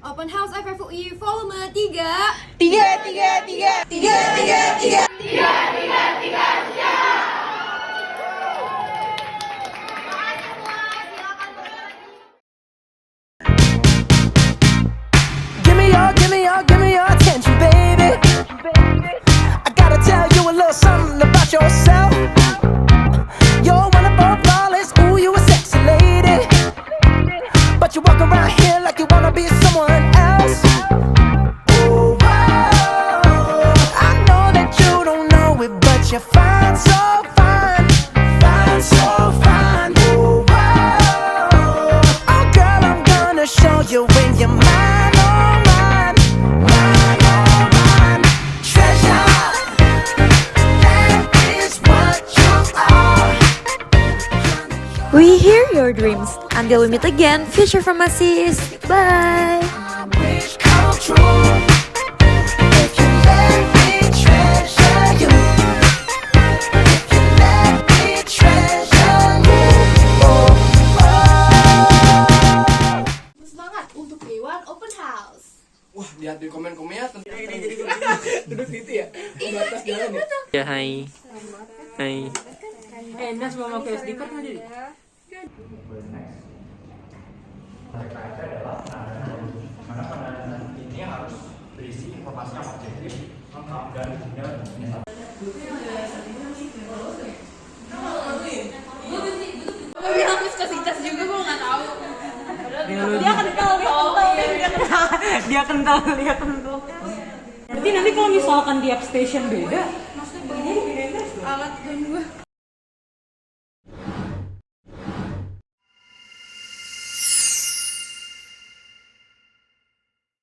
Open House FFUI Volume 3. Give me your attention, baby. I gotta tell you a little something about yourself. You're wonderful, flawless, ooh, you a sexy lady. But you walk around here like you wanna be someone else. Ooh, whoa. I know that you don't know it, but you're fine, so fine. Fine, so fine. Ooh, whoa. Oh, girl, I'm gonna show you when you're mine, oh, mine. Mine, oh, mine. Treasure, that is what you are. We hear your dreams. Until we meet again, future Pharmacist. Bye. Wish come true if you let me treasure you. If you let me treasure you. Oh, oh. Semangat untuk Dewan Open House. Wah, lihat di komen-komennya duduk gitu ya. Batas jalan ya. Ya, hai. Hai. Nas mau pakai SD card tadi. Ini harus berisi informasi yang objektif, lengkap dan Gue bilang viskositas juga, gue nggak tahu. Dia kental. Berarti nanti kalau misalkan tiap station beda,